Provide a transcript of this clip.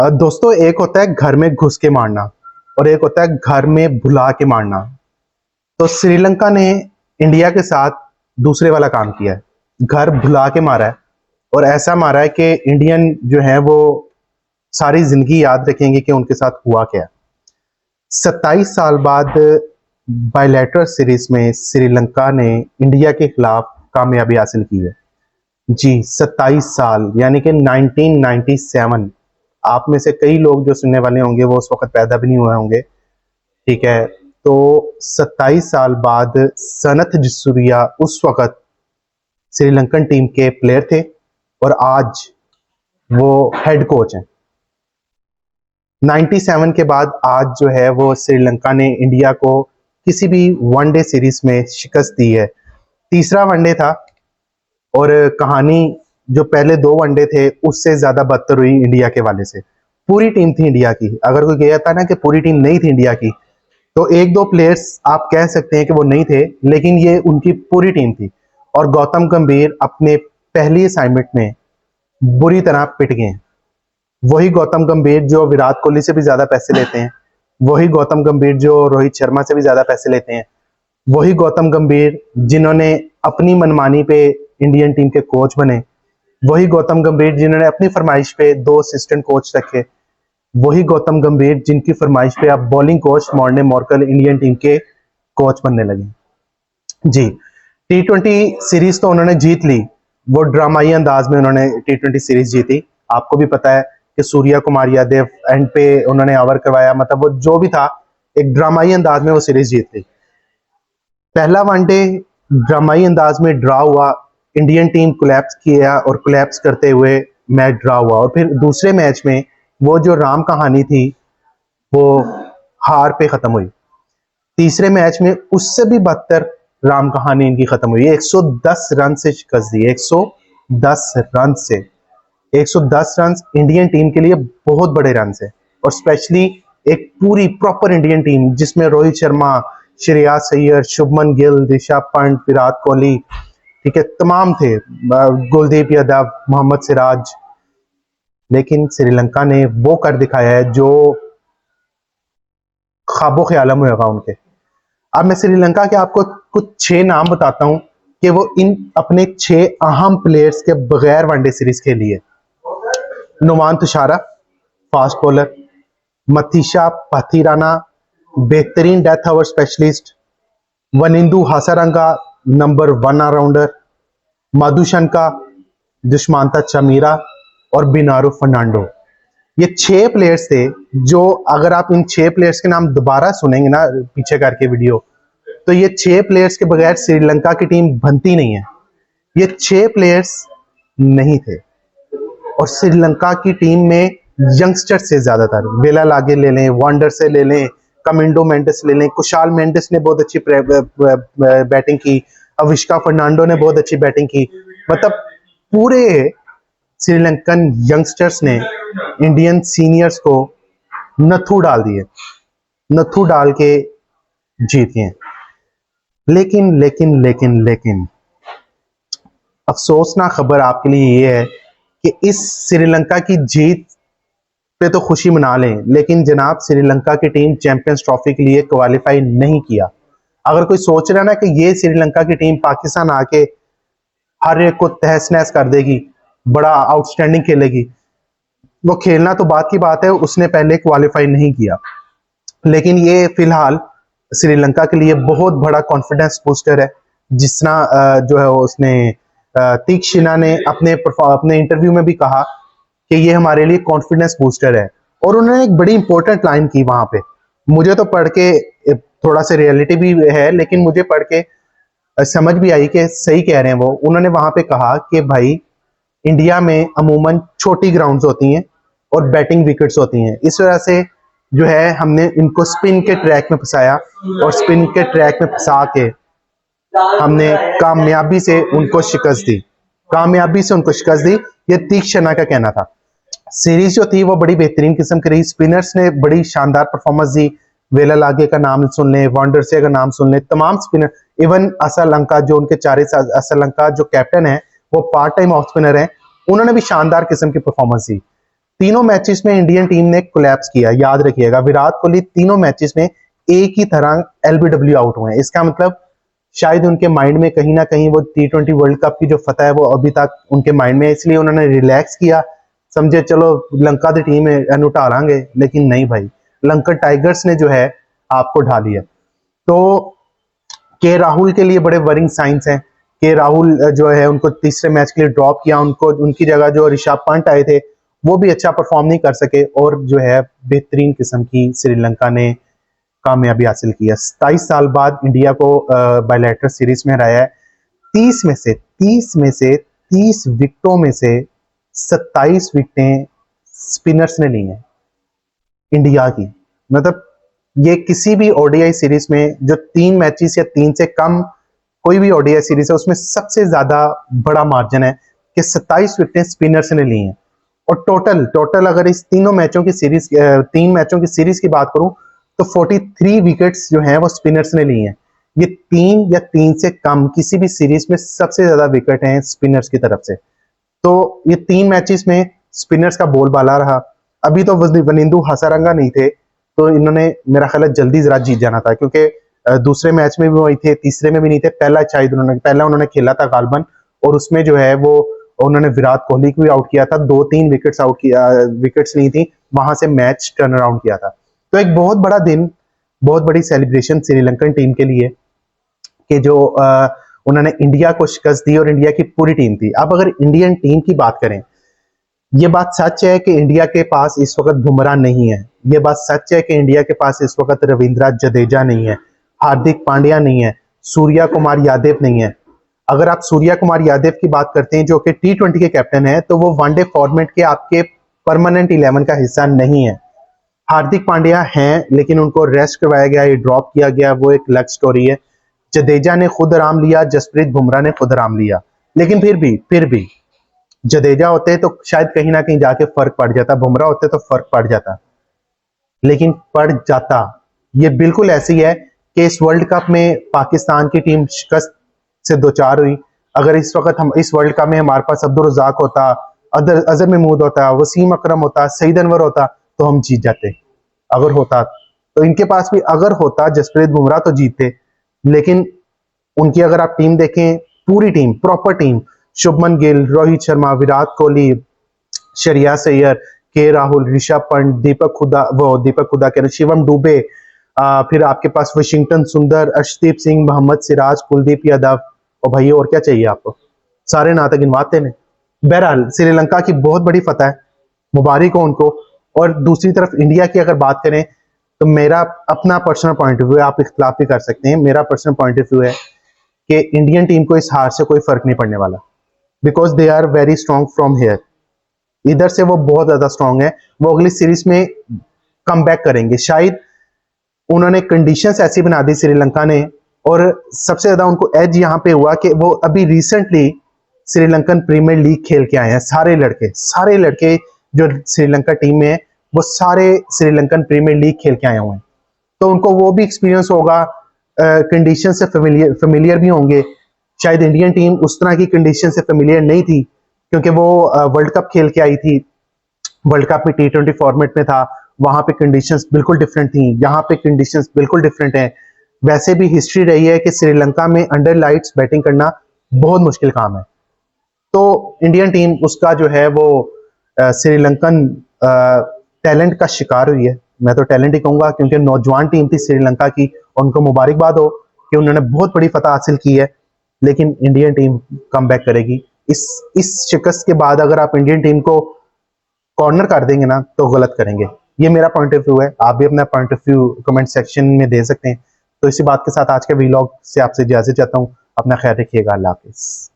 दोस्तों, एक होता है घर में घुस के मारना और एक होता है घर में भुला के मारना। तो श्रीलंका ने इंडिया के साथ दूसरे वाला काम किया है, घर भुला के मारा है। और ऐसा मारा है कि इंडियन जो है वो सारी जिंदगी याद रखेंगे कि उनके साथ हुआ क्या। 27 साल बाद बायलैटरल सीरीज में श्रीलंका ने इंडिया के खिलाफ कामयाबी हासिल की है। जी, 27 साल यानी कि 1997। आप में से कई लोग जो सुनने वाले होंगे वो उस वक्त पैदा भी नहीं हुए होंगे, ठीक है। तो 27 साल बाद सनथ जसूरिया उस वक्त श्रीलंकन टीम के प्लेयर थे और आज वो हेड कोच हैं। 97 के बाद आज जो है वो श्रीलंका ने इंडिया को किसी भी वनडे सीरीज में शिकस्त दी है। तीसरा वनडे था और कहानी जो पहले 2 वनडे थे उससे ज्यादा बदतर हुई इंडिया के वाले से। पूरी टीम थी इंडिया की। अगर कोई कहता था ना कि पूरी टीम नहीं थी इंडिया की, तो 1-2 प्लेयर्स आप कह सकते हैं कि वो नहीं थे, लेकिन ये उनकी पूरी टीम थी। और गौतम गंभीर अपने पहली असाइनमेंट में बुरी तरह पिट गए। वही गौतम गंभीर जो विराट कोहली से भी ज्यादा पैसे लेते हैं, वही गौतम गंभीर जो रोहित शर्मा से भी ज्यादा पैसे लेते हैं, वही गौतम गंभीर जिन्होंने अपनी मनमानी पे इंडियन टीम के कोच बने, वही गौतम गंभीर जिन्होंने अपनी फरमाइश पे 2 असिस्टेंट कोच रखे, वही गौतम गंभीर जिनकी फरमाइश पे अब bowling coach Morne Morkel Indian team के कोच बनने लगे। जी, T20 सीरीज तो उन्होंने जीत ली। वो ड्रामाई अंदाज में उन्होंने T20 सीरीज जीती। आपको भी पता है कि सूर्या कुमार यादव एंड पे उन्होंने ओवर करवाया, मतलब वो जो भी था एक ड्रामाई अंदाज में वो सीरीज जीत ली। पहला वनडे ड्रामाई अंदाज में ड्रा हुआ, इंडियन टीम कोलैप्स किया और कोलैप्स करते हुए मैच ड्रा हुआ। और फिर दूसरे मैच में वो जो राम कहानी थी वो हार पे खत्म हुई। तीसरे मैच में उससे भी बदतर राम कहानी इनकी खत्म हुई। 110 रन से शिकस्त दी। 110 रन से 110 रन इंडियन टीम के लिए बहुत बड़े रन है। और स्पेशली एक पूरी प्रॉपर इंडियन टीम जिसमें रोहित शर्मा, श्रेयस अय्यर, शुभमन गिल, ऋषभ पंत, विराट कोहली, ठीक है, तमाम थे, कुलदीप यादव, मोहम्मद सिराज। लेकिन श्रीलंका ने वो कर दिखाया है जो ख्वाबों ख्यालों में होगा उनके। अब मैं श्रीलंका के आपको कुछ 6 नाम बताता हूं कि वो इन अपने 6 अहम प्लेयर्स के बगैर वनडे सीरीज खेली है। Nuwan Thushara, fast bowler. मथीशा पाथिराना, बेहतरीन death over specialist. Wanindu Hasaranga, number 1 all rounder. Madushanka, Dushmantha Chameera और बिनारू फर्नांडो। ये 6 प्लेयर्स थे जो, अगर आप इन 6 प्लेयर्स के नाम दोबारा सुनेंगे ना पीछे करके वीडियो, तो ये 6 प्लेयर्स के बगैर श्रीलंका की टीम बनती नहीं है। ये 6 प्लेयर्स नहीं थे। और श्रीलंका की टीम में यंगस्टर से ज्यादातर वेला लागे ले लें, वांडर से ले लें, कमिंडो मेंडिस ले लें, कुशाल मेंडिस ने बहुत अच्छी बैटिंग की, अविष्का फर्नांडो ने बहुत अच्छी बैटिंग की। मतलब पूरे श्रीलंकन यंगस्टर्स ने इंडियन सीनियर्स को नथू डाल दिए, नथू डाल के जीत गए। लेकिन लेकिन लेकिन लेकिन अफसोसनाक खबर आपके लिए ये है कि इस श्रीलंका की जीत पे तो खुशी मना लें, लेकिन जनाब श्रीलंका की टीम चैंपियंस ट्रॉफी के लिए क्वालिफाई नहीं किया। अगर कोई सोच रहा है ना कि ये श्रीलंका की टीम पाकिस्तान आके हर एक को तहस नहस कर देगी, बड़ा आउटस्टैंडिंग खेलेगी, वो खेलना तो बात की बात है, उसने पहले क्वालिफाई नहीं किया। लेकिन ये फिलहाल श्रीलंका के लिए बहुत बड़ा कॉन्फिडेंस बूस्टर है। जिस तरह जो है उसने तीक्ष्णा ने अपने इंटरव्यू में भी कहा कि ये हमारे लिए कॉन्फिडेंस बूस्टर है। और उन्होंने एक बड़ी इंपॉर्टेंट लाइन की वहां पे, मुझे तो पढ़ के थोड़ा सा रियलिटी भी है, लेकिन मुझे पढ़ के समझ भी आई कि सही कह रहे हैं वो। उन्होंने वहां पे कहा कि भाई इंडिया में अमूमन छोटी ग्राउंड्स होती हैं और बैटिंग विकेट्स होती हैं, इस वजह से जो है हमने इनको स्पिन के ट्रैक में फंसाया और स्पिन के ट्रैक में फंसा के हमने कामयाबी से उनको शिकस्त दी, कामयाबी से उनको शिकस्त दी। ये तीक्ष्णा का कहना था। सीरीज जो थी वो बड़ी बेहतरीन किस्म की रही। स्पिनर्स ने बड़ी शानदार परफॉर्मेंस दी। वेला लागे का नाम सुन लें, वांडरसे का नाम सुन लें, तमाम स्पिनर, इवन असलंका जो उनके असलंका जो कैप्टन है वो पार्ट टाइम ऑफ स्पिनर है, उन्होंने भी शानदार किस्म की परफॉर्मेंस दी। तीनों मैचेस में इंडियन टीम ने कोलैप्स किया, याद रखिएगा। विराट कोहली तीनों मैचेस में एक ही तरह एलबीडब्ल्यू आउट हुए हैं। इसका मतलब शायद उनके माइंड में कहीं ना कहीं वो T20 वर्ल्ड कप की जो फतह है वो अभी तक उनके माइंड में है, इसलिए उन्होंने रिलैक्स किया, समझे चलो लंका की टीम है एनु ढालांगे। लेकिन नहीं भाई, लंकन टाइगर्स ने जो है आपको ढा लिया। तो के राहुल के लिए बड़े वरिंग साइंस हैं। के राहुल जो है उनको तीसरे मैच के लिए ड्रॉप किया, उनको उनकी जगह जो ऋषभ पंत आए थे वो भी अच्छा परफॉर्म नहीं कर सके, और जो है बेहतरीन किस्म की श्रीलंका ने कामयाबी हासिल की है। 27 साल बाद इंडिया को बायलैटरल सीरीज में हराया है। 30 विकेटों में से 27 विकेटें स्पिनर्स ने ली हैं इंडिया की। मतलब ये किसी भी ओडीआई सीरीज में जो 3 मैचेस या 3 से कम कोई भी ओडीआई सीरीज है उसमें सबसे ज्यादा बड़ा मार्जिन है कि 27 विकेटें स्पिनर्स ने ली हैं। और टोटल अगर इस 3 मैचों की सीरीज की बात करूं तो 43 विकेट्स जो हैं वो स्पिनर्स ने ली हैं। ये 3 या 3 से कम किसी भी सीरीज में सबसे ज्यादा विकेट हैं स्पिनर्स की तरफ से। तो ये 3 मैचेस में स्पिनर्स का बोलबाला रहा। अभी तो वनिंदु हसारंगा नहीं थे, तो इन्होंने मेरा ख्याल है जल्दी जरा जीत जाना था, क्योंकि दूसरे मैच में भी वही थे, तीसरे में भी नहीं थे। पहला उन्होंने खेला था गालबन, और उसमें जो है वो उन्होंने विराट कोहली को भी आउट किया था, 2-3 विकेट्स ली थी, वहां से मैच टर्न अराउंड किया था। तो एक बहुत बड़ा दिन, बहुत बड़ी सेलिब्रेशन श्रीलंकन टीम के लिए कि जो उन्होंने इंडिया को शिकस्त दी, और इंडिया की पूरी टीम थी। अब अगर इंडियन टीम की बात करें, ये बात सच है कि इंडिया के पास इस वक्त बुमराह नहीं है, ये बात सच है कि इंडिया के पास इस वक्त रविंद्र जडेजा नहीं है, हार्दिक पांड्या नहीं है, सूर्या कुमार यादव नहीं है। अगर आप सूर्या कुमार यादव की बात करते हैं जो कि T20 के कैप्टन है, तो वो वनडे फॉर्मेट के आपके परमानेंट 11 का हिस्सा नहीं है। हार्दिक पांड्या हैं, लेकिन उनको रेस्ट करवाया गया, ये ड्रॉप किया गया, वो एक अलग स्टोरी है। जडेजा ने खुद आराम लिया, जसप्रीत बुमराह ने खुद आराम लिया, लेकिन फिर भी जडेजा होते तो शायद कहीं ना कहीं जाके फर्क पड़ जाता, बुमराह होते तो फर्क पड़ जाता, लेकिन पड़ जाता। ये बिल्कुल ऐसी है कि इस वर्ल्ड कप में पाकिस्तान की टीम शिकस्त से दो चार हुई। अगर इस वक्त हम इस वर्ल्ड कप में हमारे पास अब्दुल रज़ाक होता, अजहर महमूद होता, वसीम अकरम होता, सईद अनवर होता, तो हम जीत जाते। अगर होता तो इनके पास भी अगर होता जसप्रीत बुमराह तो जीतते, लेकिन उनकी अगर आप टीम देखें, पूरी team, proper team, Shubman Gill, Rohit Sharma, Virat Kohli, Shreyas Iyer, के राहुल, ऋषभ पंत, दीपक हुडा कह रहे, शिवम दुबे, फिर आपके पास वाशिंगटन सुंदर, अर्शदीप सिंह, मोहम्मद सिराज, कुलदीप यादव, और भाई और क्या चाहिए आपको, सारे ना तो गिनवाते ने। बहरहाल श्रीलंका की बहुत बड़ी फतह है, मुबारक हो उनको। और दूसरी तरफ इंडिया की अगर बात करें तो मेरा अपना पर्सनल पॉइंट ऑफ व्यू है, आप इख्तलाफ भी कर सकते हैं, मेरा पर्सनल पॉइंट ऑफ व्यू है कि इंडियन टीम को इस हार से कोई फर्क नहीं पड़ने वाला, because they are very strong from here. इधर से वो बहुत ज्यादा स्ट्रॉन्ग है, वो अगली सीरीज में कम बैक करेंगे। शायद उन्होंने कंडीशंस ऐसी बना दी श्रीलंका ने, और सबसे ज्यादा उनको एज यहाँ पे हुआ कि वो अभी रिसेंटली श्रीलंकन प्रीमियर लीग खेल के आए हैं। सारे लड़के जो श्रीलंका टीम में है वो सारे श्रीलंकन प्रीमियर लीग खेल के आए हुए हैं, तो उनको वो भी एक्सपीरियंस होगा, कंडीशन से फेमिलियर भी होंगे। शायद इंडियन टीम उस तरह की कंडीशन से फेमिलियर नहीं थी, क्योंकि वो वर्ल्ड कप खेल के आई थी, वर्ल्ड कप में T20 फॉर्मेट में था, वहां पे कंडीशंस बिल्कुल डिफरेंट थी, यहाँ पे कंडीशंस बिल्कुल डिफरेंट हैं। वैसे भी हिस्ट्री रही है कि श्रीलंका में अंडर लाइट्स बैटिंग करना बहुत मुश्किल काम है। तो इंडियन टीम उसका जो है वो श्रीलंकन टैलेंट का शिकार हुई है। मैं तो टैलेंट ही कहूंगा, क्योंकि नौजवान टीम थी श्रीलंका की, और उनको मुबारकबाद हो कि उन्होंने बहुत बड़ी फतह हासिल की है। लेकिन इंडियन टीम कम बैक करेगी। इस शिकस्त के बाद अगर आप इंडियन टीम को कॉर्नर कर देंगे ना तो गलत करेंगे। ये मेरा पॉइंट ऑफ व्यू है, आप भी अपना point of view comment section में दे सकते हैं। तो इसी बात के साथ आज के व्लॉग से आपसे इजाजत चाहता हूँ। अपना ख्याल रखिएगा। अल्लाह हाफिज।